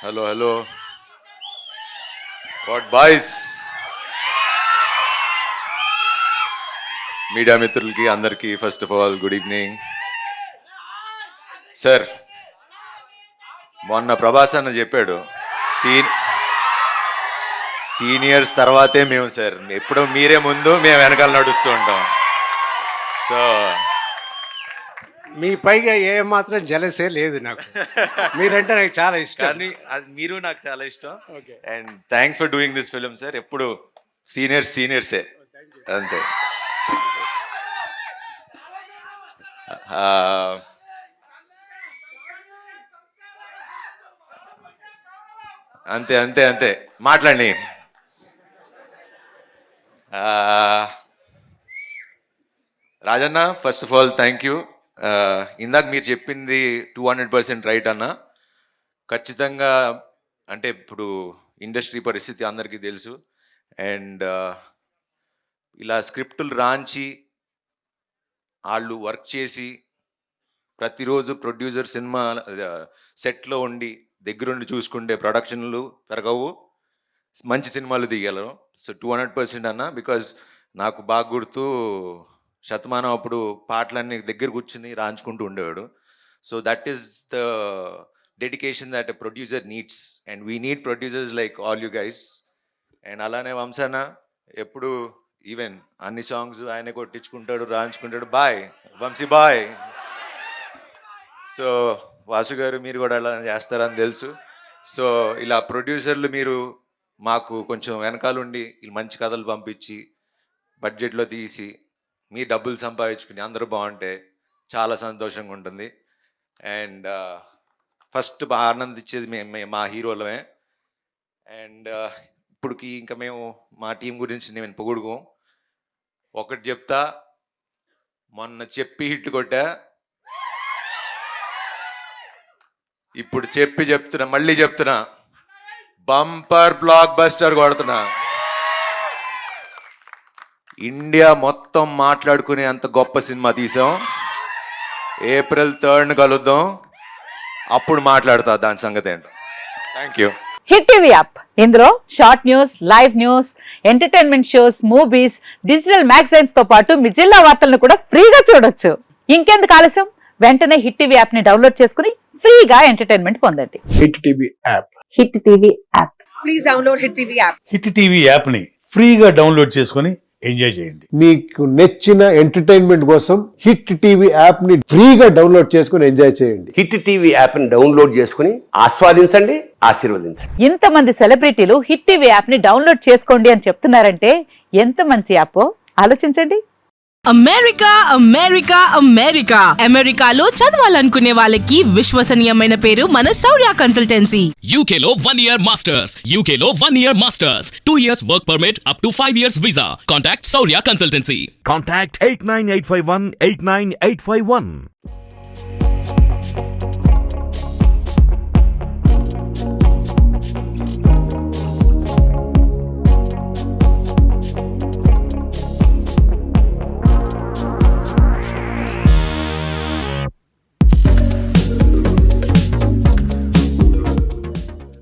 Hello what boys, media మిత్రులకి అందరికీ first of all good evening. Sir, మొన్న ప్రభాస్ అన్న చెప్పాడు సీనియర్స్ తర్వాతే మేము సార్, ఎప్పుడో మీరే ముందు మేము వెనకాల నడుస్తూ ఉంటాం. సో మీ పైగా ఏ మాత్రం జలసే లేదు నాకు. మీరంటే నాకు చాలా ఇష్టం. కానీ అది మీరు నాకు చాలా ఇష్టం. And thanks for doing this film sir. ఎప్పుడు సీనియర్సే అంతే. అంతే అంతే అంతే మాట్లాడండి. Rajanna, first of all thank you. ఇందాక మీరు చెప్పింది 200% రైట్ అన్న. ఖచ్చితంగా అంటే ఇప్పుడు ఇండస్ట్రీ పరిస్థితి అందరికీ తెలుసు. అండ్ ఇలా స్క్రిప్టులు రాంచి వాళ్ళు వర్క్ చేసి ప్రతిరోజు ప్రొడ్యూసర్ సినిమా సెట్లో ఉండి దగ్గరుండి చూసుకుంటే ప్రొడక్షన్లు పెరగవు, మంచి సినిమాలు తీయగలరు. సో 200% అన్న. బికాజ్ నాకు బాగా గుర్తు, శతమానం అప్పుడు పాటలన్నీ దగ్గర కూర్చుని రాంచుకుంటూ ఉండేవాడు. So that is the dedication that a producer needs, and we need producers like all you guys. And అలానే వంశాన ఎప్పుడు ఈవెన్ అన్ని సాంగ్స్ ఆయనే కొట్టించుకుంటాడు, రాంచుకుంటాడు. Boy Vamsi boy. So Vasu garu, మీరు కూడా అలా చేస్తారని తెలుసు. సో ఇలా ప్రొడ్యూసర్లు మీరు మాకు కొంచెం వెనకాలండి మంచి కథలు పంపించి బడ్జెట్లో తీసి మీ డబ్బులు సంపాదించుకుని అందరూ బాగుంటే చాలా సంతోషంగా ఉంటుంది. అండ్ ఫస్ట్ ఆనందించేది మా హీరోలమే. అండ్ ఇప్పటికి ఇంకా మేము మా టీం గురించి నేను పొగుడుకోం. ఒకటి చెప్తా, మొన్న చెప్పి హిట్ కొట్టా, ఇప్పుడు చెప్తున్నా, మళ్ళీ చెప్తున్నా, బంపర్ బ్లాక్ బస్టర్ కొడుతున్నా. ఇండియా మొత్తం మాట్లాడుకునే అంత గొప్ప సినిమా తీసాం. April 3rd కలుద్దాం, అప్పుడు మాట్లాడతా దాని సంగతి ఏంటో. Thank you. Hit TV app, ఇందులో short news, live news, entertainment shows, movies, digital magazines తో పాటు మీ జిల్లా వార్తలను కూడా ఫ్రీగా చూడొచ్చు. ఇంకెందుకు ఆలస్యం, వెంటనే హిట్ టీవీ యాప్ ని డౌన్లోడ్ చేసుకుని ఫ్రీగా ఎంటర్టైన్మెంట్ పొందండి. Hit TV app. Hit TV app. Please download hit TV app. Hit TV app ని ఫ్రీగా డౌన్లోడ్ చేసుకుని ఎంజాయ్ చేయండి. మీకు నచ్చిన ఎంటర్టైన్మెంట్ కోసం హిట్ టీవీ యాప్ ని ఫ్రీగా డౌన్లోడ్ చేసుకుని ఎంజాయ్ చేయండి. హిట్ టీవీ యాప్ ని డౌన్లోడ్ చేసుకుని ఆస్వాదించండి, ఆశీర్వదించండి. ఇంతమంది సెలబ్రిటీలు హిట్ టీవీ యాప్ ని డౌన్లోడ్ చేసుకోండి అని చెప్తున్నారంటే ఎంత మంచి యాప్ ఆలోచించండి. అమెరికా అమెరికా అమెరికా అమెరికాలో చదవాలనుకునే వాళ్ళకి విశ్వసనీయమైన పేరు మన శౌర్య కన్సల్టెన్సీ. UK లో 1 year masters, UK లో 1 year masters, 2 years work permit up to 5 years visa. Contact Saurya Consultancy. Contact 89851 89851.